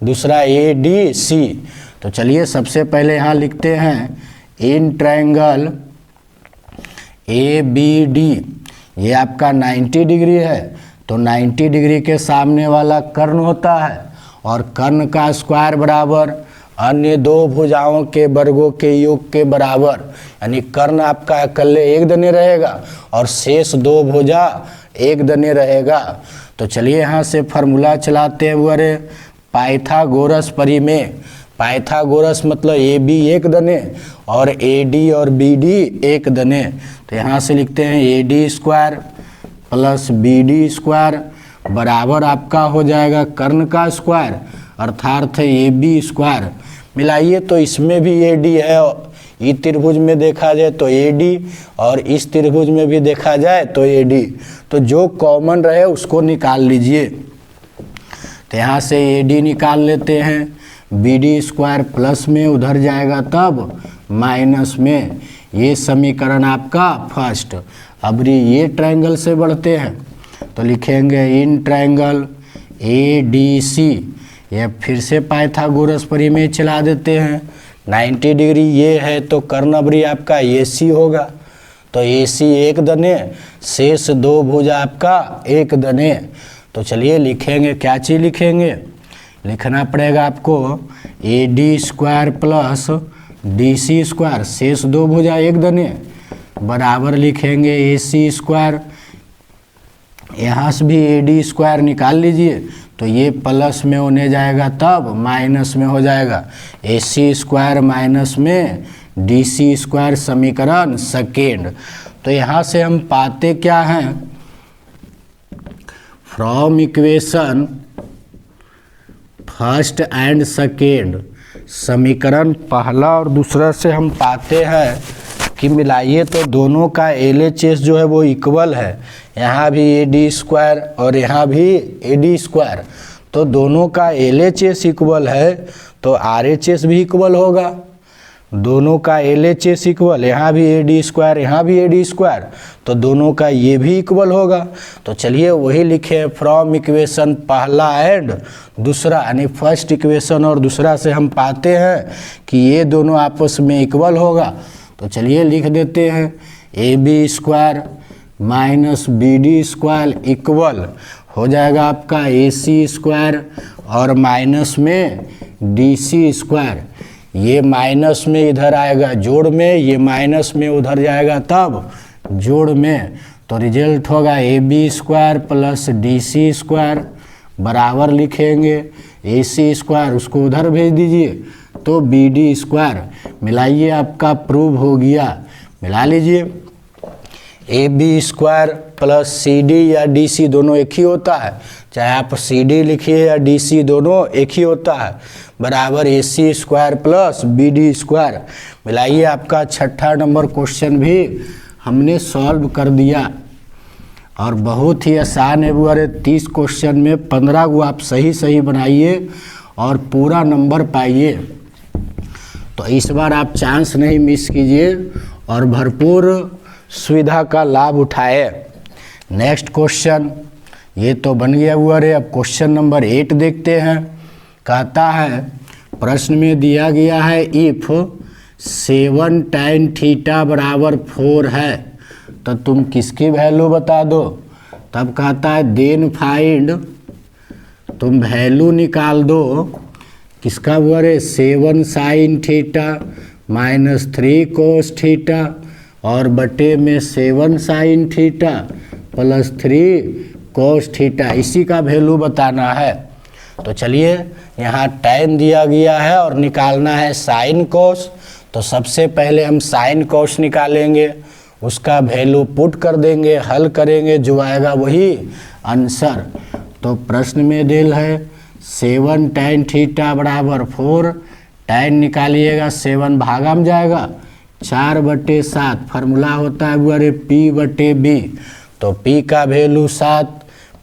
दूसरा ADC। तो चलिए सबसे पहले यहाँ लिखते हैं इन ट्रायंगल ABD, ये आपका 90 डिग्री है। तो 90 डिग्री के सामने वाला कर्ण होता है और कर्ण का स्क्वायर बराबर अन्य 2 भुजाओं के वर्गों के योग के बराबर, यानी कर्ण आपका अकेले एक दने रहेगा और शेष 2 भुजा एक दने रहेगा। तो चलिए यहाँ से फार्मूला चलाते हुए पाइथागोरस परिमेय। पाइथागोरस मतलब AB एक दने और AD और BD एक दने। तो यहाँ से लिखते हैं AD² प्लस BD² बराबर आपका हो जाएगा कर्ण का स्क्वायर अर्थात AB² मिलाइए तो इसमें भी AD है, ई त्रिभुज में देखा जाए तो AD और इस त्रिभुज में भी देखा जाए तो AD, तो जो कॉमन रहे उसको निकाल लीजिए। तो यहाँ से AD निकाल लेते हैं, BD स्क्वायर प्लस में उधर जाएगा तब माइनस में, ये समीकरण आपका फर्स्ट। अब ये ट्रायंगल से बढ़ते हैं तो लिखेंगे इन ट्रायंगल ADC, ये फिर से पाइथागोरस पर इमेज चला देते हैं। 90 डिग्री ये है तो कर्णबरी आपका AC होगा, तो AC एक दने, शेष दो भुजा आपका एक दने। तो चलिए लिखेंगे, क्या चीज़ लिखेंगे, लिखना पड़ेगा आपको AD square plus DC square, शेष दो भुजा एक दने, बराबर लिखेंगे AC स्क्वायर, यहाँ से भी AD स्क्वायर निकाल लीजिए तो ये प्लस में होने जाएगा तब माइनस में हो जाएगा, AC स्क्वायर माइनस में DC स्क्वायर, समीकरण सेकेंड। तो यहाँ से हम पाते क्या हैं, from equation first and second, समीकरण पहला और दूसरा से हम पाते हैं कि मिलाइए तो दोनों का LHS जो है वो इक्वल है, यहाँ भी AD स्क्वायर और यहाँ भी AD स्क्वायर, तो दोनों का LHS इक्वल है तो RHS भी इक्वल होगा। दोनों का LHS इक्वल, यहाँ भी AD स्क्वायर यहाँ भी AD स्क्वायर, तो दोनों का ये भी इक्वल होगा। तो चलिए वही लिखे, फ्रॉम इक्वेशन पहला एंड दूसरा, यानी फर्स्ट इक्वेशन और दूसरा से हम पाते हैं कि ये दोनों आपस में इक्वल होगा। तो चलिए लिख देते हैं AB square minus BD square equal हो जाएगा आपका AC स्क्वायर और माइनस में DC स्क्वायर, ये माइनस में इधर आएगा जोड़ में, ये माइनस में उधर जाएगा तब जोड़ में, तो रिजल्ट होगा AB square plus DC square, बराबर लिखेंगे AC स्क्वायर, उसको उधर भेज दीजिए तो BD स्क्वायर। मिलाइए, आपका प्रूव हो गया, मिला लीजिए। AB स्क्वायर प्लस CD या DC दोनों एक ही होता है, चाहे आप CD लिखिए या DC दोनों एक ही होता है, बराबर AC square plus BD square. मिलाइए, आपका छठा नंबर क्वेश्चन भी हमने सॉल्व कर दिया और बहुत ही आसान है। वो 30 क्वेश्चन में 15 को आप सही सही बनाइए और पूरा नंबर पाइए। तो इस बार आप चांस नहीं मिस कीजिए और भरपूर सुविधा का लाभ उठाए। नेक्स्ट क्वेश्चन ये तो बन गया हुआ रे। अब क्वेश्चन नंबर 8 देखते हैं। कहता है, प्रश्न में दिया गया है इफ 7 tan थीटा बराबर 4 है तो तुम किसकी वैल्यू बता दो। तब कहता है देन फाइंड, तुम वैल्यू निकाल दो किसका हुआ रे, 7 sin theta minus 3 cos theta और बटे में 7 sin theta plus 3 cos theta, इसी का वैल्यू बताना है। तो चलिए, यहाँ tan दिया गया है और निकालना है sin cos। तो सबसे पहले हम sin cos निकालेंगे, उसका वैल्यू पुट कर देंगे, हल करेंगे, जो आएगा वही आंसर। तो प्रश्न में दिल है 7 tan थीटा बराबर 4, tan निकालिएगा 7 भागा में जाएगा 4/7, फार्मूला होता है वो P/B। तो P का वैल्यू 7,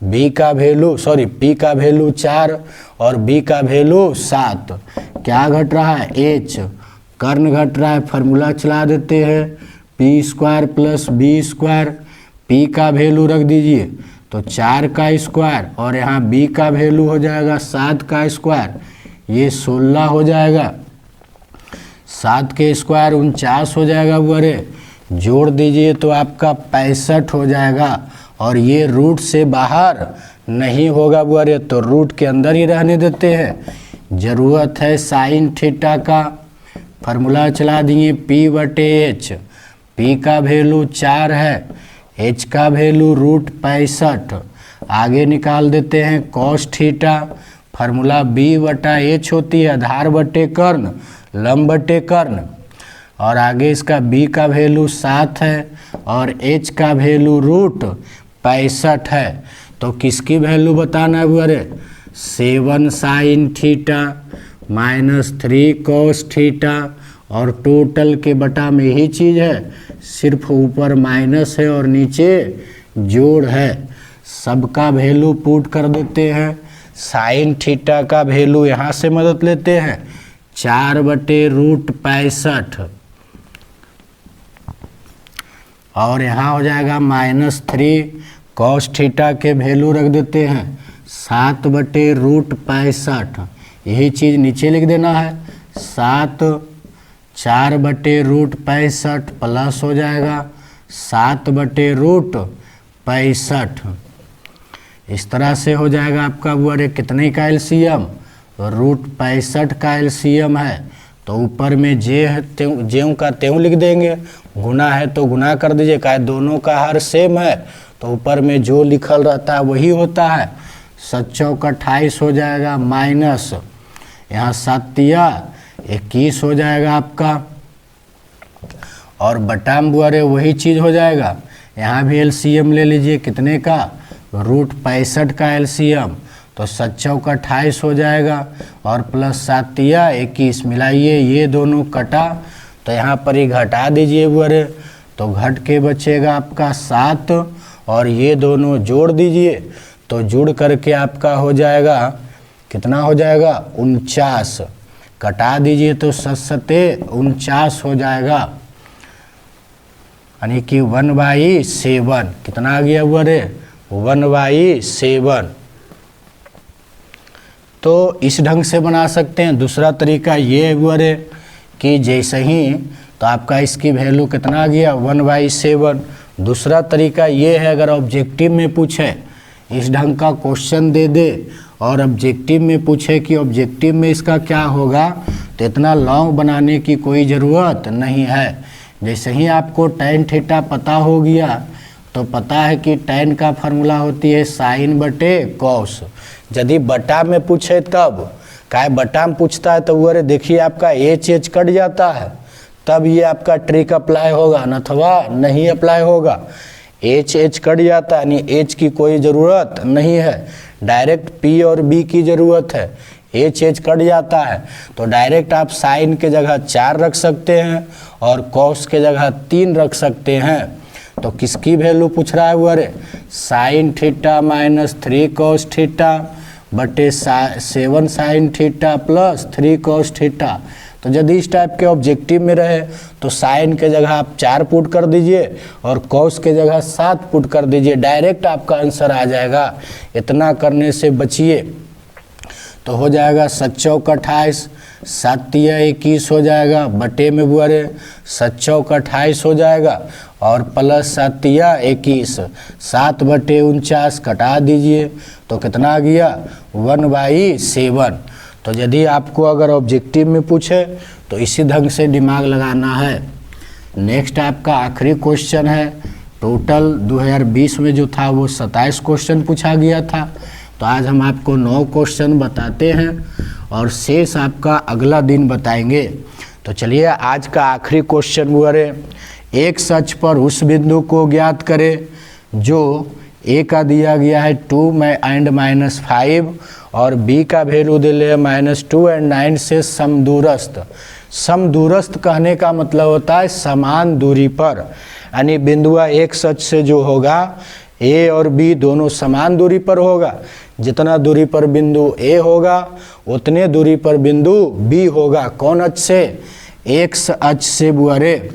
B का वैल्यू P का वैल्यू 4 और B का वैल्यू 7। क्या घट रहा है, H कर्ण घट रहा है, फार्मूला चला देते हैं P square plus B square. P का वैल्यू रख दीजिए तो 4 का स्क्वायर और यहाँ B का वैल्यू हो जाएगा 7 का स्क्वायर, ये 16 हो जाएगा, 7 के स्क्वायर 49 हो जाएगा। वो जोड़ दीजिए तो आपका 65 हो जाएगा और ये रूट से बाहर नहीं होगा। वो तो रूट के अंदर ही रहने देते हैं। ज़रूरत है साइन थीटा का, फार्मूला चला दिए P/H। P का वैल्यू 4 है, H का वैल्यू √65। आगे निकाल देते हैं cos थीटा, फार्मूला B/H होती है, आधार बटे कर्ण लंब बटे कर्ण, और आगे इसका B का वैल्यू 7 है और H का वैल्यू √65 है। तो किसकी वैल्यू बताना है वो 7 sin थीटा -3 cos थीटा, और टोटल के बटा में यही चीज़ है, सिर्फ ऊपर माइनस है और नीचे जोड़ है। सबका वैल्यू पुट कर देते हैं। साइन थीटा का वैल्यू यहाँ से मदद लेते हैं 4/√65, और यहाँ हो जाएगा -3 cos थीटा के वैल्यू रख देते हैं 7/√65। यही चीज़ नीचे लिख देना है 4/65 प्लस हो जाएगा 7/65। इस तरह से हो जाएगा आपका वो कितने का एलसीएम, √65 का एलसीएम है। तो ऊपर में जे है ज्यों का त्यों लिख देंगे, गुना है तो गुना कर दीजिए, काहे दोनों का हर सेम है तो ऊपर में जो लिखल रहता है वही होता है। 7 चौक 28 हो जाएगा, माइनस यहाँ 7 21 हो जाएगा आपका, और बटा में बुआरे वही चीज़ हो जाएगा। यहाँ भी एलसीएम ले लीजिए, कितने का, √65 का एलसीएम, तो 7 चौक 28 हो जाएगा, और प्लस 7 21 मिलाइए, ये दोनों कटा तो यहाँ पर ही घटा दीजिए बुआरे, तो घट के बचेगा आपका 7, और ये दोनों जोड़ दीजिए, तो जुड़ करके आपका हो जाएगा, कितना हो जाएगा, 49। कटा दीजिए तो 7 49 हो जाएगा, यानी कि 1/7। कितना आ गया बुआरे, 1/7। तो इस ढंग से बना सकते हैं। दूसरा तरीका ये है बुआरे कि जैसे ही तो आपका इसकी वैल्यू कितना आ गया, 1/7। दूसरा तरीका ये है, अगर ऑब्जेक्टिव में पूछे, इस ढंग का क्वेश्चन दे दे और ऑब्जेक्टिव में पूछे कि ऑब्जेक्टिव में इसका क्या होगा, तो इतना लॉन्ग बनाने की कोई ज़रूरत नहीं है। जैसे ही आपको tan थीटा पता हो गया तो पता है कि tan का फार्मूला होती है sin/cos। यदि बटा में पूछे तब, काहे बटा में पूछता है तो वो देखिए आपका h कट जाता है, तब ये आपका ट्रिक अप्लाई होगा, अथवा नहीं अप्लाई होगा। h कट जाता है, यानी h की कोई ज़रूरत नहीं है, डायरेक्ट p और b की ज़रूरत है। h कट जाता है तो डायरेक्ट आप साइन के जगह 4 रख सकते हैं और कॉस के जगह 3 रख सकते हैं। तो किसकी वैल्यू पूछ रहा है वो, sin थीटा -3 cos थीटा बटे 7 sin theta plus 3 cos theta. तो यदि इस टाइप के ऑब्जेक्टिव में रहे तो साइन के जगह आप 4 पुट कर दीजिए और कॉस के जगह 7 पुट कर दीजिए, डायरेक्ट आपका आंसर आ जाएगा। इतना करने से बचिए, तो हो जाएगा 7 चौक 28, 7 21 हो जाएगा, बटे में बुआरे 7 चौक 28 हो जाएगा, और प्लस 7 21, 7/49 कटा दीजिए, तो कितना आ गया, 1/7। तो यदि आपको अगर ऑब्जेक्टिव में पूछे तो इसी ढंग से दिमाग लगाना है। नेक्स्ट आपका आखिरी क्वेश्चन है। टोटल 2020 में जो था वो 27 क्वेश्चन पूछा गया था, तो आज हम आपको 9 क्वेश्चन बताते हैं और शेष आपका अगला दिन बताएंगे। तो चलिए आज का आखिरी क्वेश्चन वो है, एक सच पर उस बिंदु को ज्ञात करें जो ए का दिया गया है 2 and -5 और बी का वैल्यू दे लिया -2 and 9 से समदूरस्थ। समदूरस्थ कहने का मतलब होता है समान दूरी पर, यानी बिंदुआ एक सच से जो होगा ए और बी दोनों समान दूरी पर होगा। जितना दूरी पर बिंदु ए होगा उतने दूरी पर बिंदु बी होगा। कौन अक्ष से? एक्स अक्ष से बुआरे।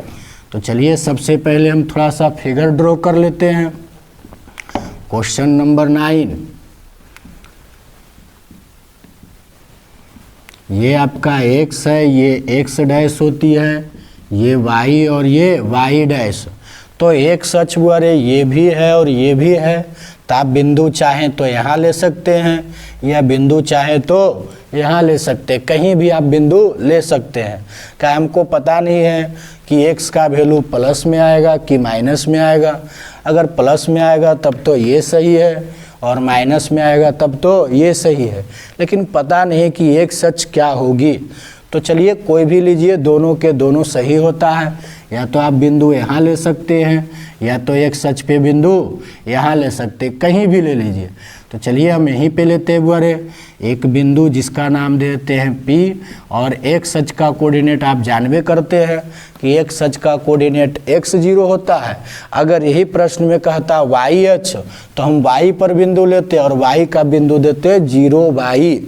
तो चलिए सबसे पहले हम थोड़ा सा फिगर ड्रॉ कर लेते हैं। क्वेश्चन नंबर 9, ये आपका एक्स है, ये एक्स डैश होती है, ये वाई और ये वाई डैश। तो एक सच बुआरे ये भी है और ये भी है, तो आप बिंदु चाहें तो यहाँ ले सकते हैं या बिंदु चाहें तो यहाँ ले सकते हैं, कहीं भी आप बिंदु ले सकते हैं। क्या हमको पता नहीं है कि एक्स का वैल्यू प्लस में आएगा कि माइनस में आएगा। अगर प्लस में आएगा तब तो ये सही है और माइनस में आएगा तब तो ये सही है, लेकिन पता नहीं कि एक सच क्या होगी। तो चलिए कोई भी लीजिए, दोनों के दोनों सही होता है। या तो आप बिंदु यहाँ ले सकते हैं या तो एक सच पे बिंदु यहाँ ले सकते, कहीं भी ले लीजिए। तो चलिए हम यहीं पे लेते हैं बुआरे एक बिंदु जिसका नाम देते हैं P, और x अक्ष का कोऑर्डिनेट आप जानबे करते हैं कि x अक्ष का कोऑर्डिनेट x0 होता है। अगर यही प्रश्न में कहता y अक्ष तो हम y पर बिंदु लेते और y का बिंदु देते 0y।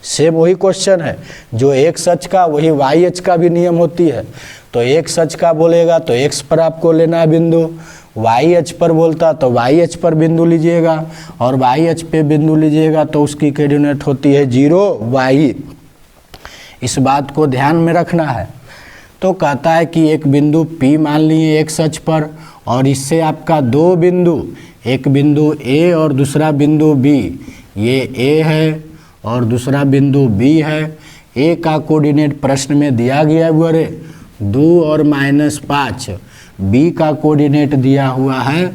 सेम वही क्वेश्चन है, जो x अक्ष का वही y अक्ष का भी नियम होती है। तो x अक्ष का बोलेगा तो x पर आपको लेना है बिंदु, y अक्ष पर बोलता तो y अक्ष पर बिंदु लीजिएगा, और y अक्ष पे बिंदु लीजिएगा तो उसकी कोऑर्डिनेट होती है 0y। इस बात को ध्यान में रखना है। तो कहता है कि एक बिंदु P मान लिए x अक्ष पर, और इससे आपका दो बिंदु, एक बिंदु A और दूसरा बिंदु B, ये A है और दूसरा बिंदु B है। A का कोऑर्डिनेट प्रश्न में दिया गया है बुआरे 2 और -5, B का कोऑर्डिनेट दिया हुआ है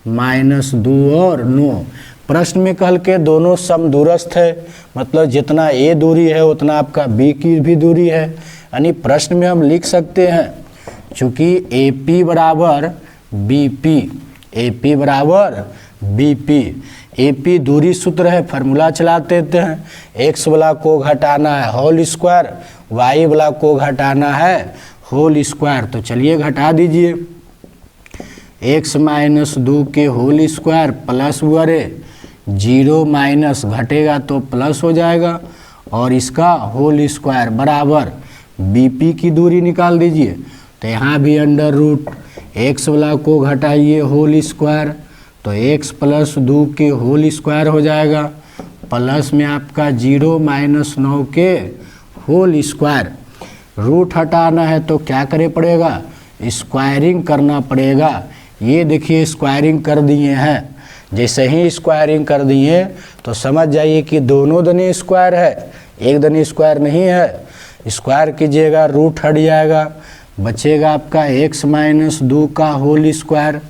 -2 और 9। प्रश्न में कल के दोनों समदूरस्थ है, मतलब जितना A दूरी है उतना आपका B की भी दूरी है। यानी प्रश्न में हम लिख सकते हैं चूँकि AP बराबर BP, AP बराबर BP। AP दूरी सूत्र है, फार्मूला चलाते हैं, x वाला को घटाना है होल स्क्वायर, y वाला को घटाना है होल स्क्वायर। तो चलिए घटा दीजिए, x माइनस 2 के होल स्क्वायर प्लस बुआरे 0 माइनस घटेगा तो प्लस हो जाएगा, और इसका होल स्क्वायर बराबर BP की दूरी निकाल दीजिए। तो यहाँ भी अंडर रूट x वाला को घटाइए होल स्क्वायर, तो x प्लस 2 के होल स्क्वायर हो जाएगा, प्लस में आपका 0 माइनस 9 के होल स्क्वायर। रूट हटाना है तो क्या करे पड़ेगा, स्क्वायरिंग करना पड़ेगा। ये देखिए स्क्वायरिंग कर दिए हैं, जैसे ही स्क्वायरिंग कर दिए तो समझ जाइए कि दोनों दनी स्क्वायर है, एक दनी स्क्वायर नहीं है। स्क्वायर कीजिएगा, रूट हट जाएगा, बचेगा आपका x माइनस 2 का होल स्क्वायर,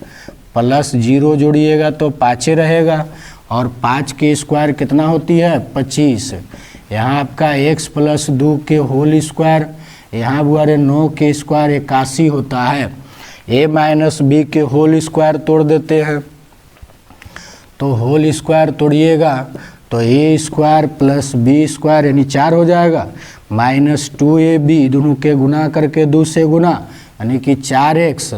प्लस 0 जोड़िएगा तो 5 रहेगा, और 5 के स्क्वायर कितना होती है 25। यहाँ आपका x प्लस 2 के होल स्क्वायर, यहाँ बुआरे 9 के स्क्वायर 81 होता है। a माइनस b के होल स्क्वायर तोड़ देते हैं, तो होल स्क्वायर तोड़िएगा तो a square plus b square यानी 4 हो जाएगा, माइनस 2ab दोनों के गुना करके 2 से गुना यानी कि 4x,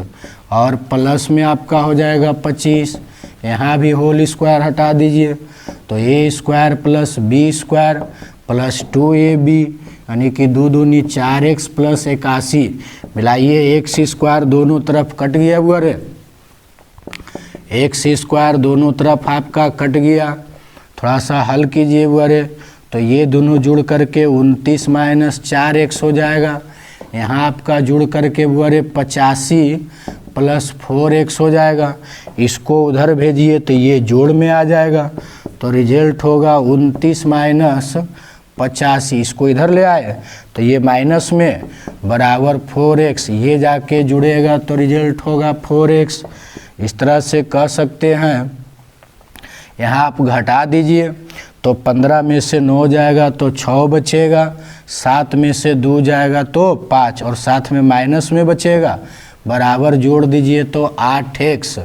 और प्लस में आपका हो जाएगा 25। यहाँ भी होल स्क्वायर हटा दीजिए तो a square plus b square plus 2ab यानी कि 2 दूनी 4x प्लस 81, मिलाइए x स्क्वायर दोनों तरफ कट गया बुआरे, x स्क्वायर दोनों तरफ आपका कट गया। थोड़ा सा हल कीजिए बुआरे, तो ये दोनों जुड़ करके 29 माइनस 4x हो जाएगा। यहाँ आपका जुड़ करके बुआरे 85 प्लस 4x हो जाएगा। इसको उधर भेजिए तो ये जोड़ में आ जाएगा, तो रिजल्ट होगा 29 माइनस 85। इसको इधर ले आए तो ये माइनस में बराबर 4x, ये जाके जुड़ेगा तो रिजल्ट होगा 4x। इस तरह से कह सकते हैं। यहाँ आप घटा दीजिए तो 15 में से 9 जाएगा तो 6 बचेगा, 7 में से 2 जाएगा तो 5, और साथ में माइनस में बचेगा, बराबर जोड़ दीजिए तो 8x।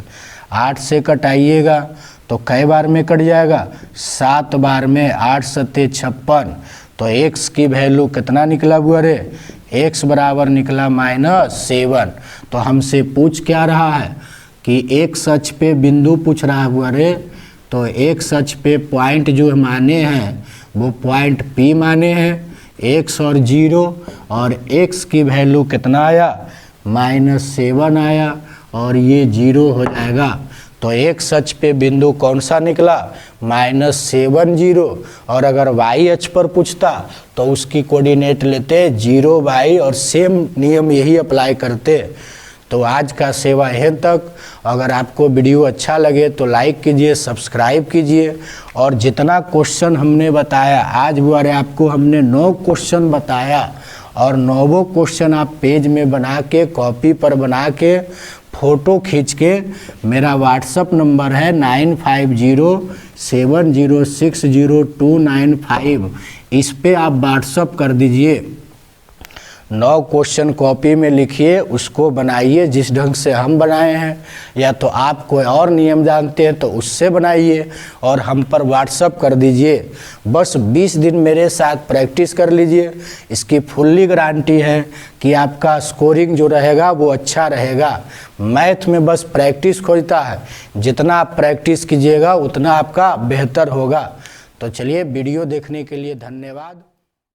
8 से कटाइएगा तो कई बार में कट जाएगा, 7 बार में, 8 सत्ते 56। तो x की वैल्यू कितना निकला बुआरे, x बराबर निकला -7। तो हमसे पूछ क्या रहा है कि x अक्ष पे बिंदु पूछ रहा है बुआरे, तो x अक्ष पे पॉइंट जो माने हैं वो पॉइंट P माने हैं, x और 0, और x की वैल्यू कितना आया -7 आया, और ये 0 हो जाएगा। तो x अक्ष पे बिंदु कौन सा निकला -7 0, और अगर y अक्ष पर पूछता तो उसकी कोऑर्डिनेट लेते 0y, और सेम नियम यही अप्लाई करते। तो आज का सेवा यहीं तक। अगर आपको वीडियो अच्छा लगे तो लाइक कीजिए, सब्सक्राइब कीजिए, और जितना क्वेश्चन हमने बताया आज बुआरे आपको हमने 9 क्वेश्चन बताया, और 9 क्वेश्चन आप पेज में बना के कॉपी पर बना के फ़ोटो खींच के, मेरा व्हाट्सअप नंबर है 9507060295, इस पे आप व्हाट्सअप कर दीजिए। 9 क्वेश्चन कॉपी में लिखिए, उसको बनाइए जिस ढंग से हम बनाए हैं, या तो आप कोई और नियम जानते हैं तो उससे बनाइए और हम पर व्हाट्सअप कर दीजिए। बस 20 दिन मेरे साथ प्रैक्टिस कर लीजिए, इसकी फुल्ली गारंटी है कि आपका स्कोरिंग जो रहेगा वो अच्छा रहेगा। मैथ में बस प्रैक्टिस खोजता है, जितना आप प्रैक्टिस कीजिएगा उतना आपका बेहतर होगा। तो चलिए, वीडियो देखने के लिए धन्यवाद।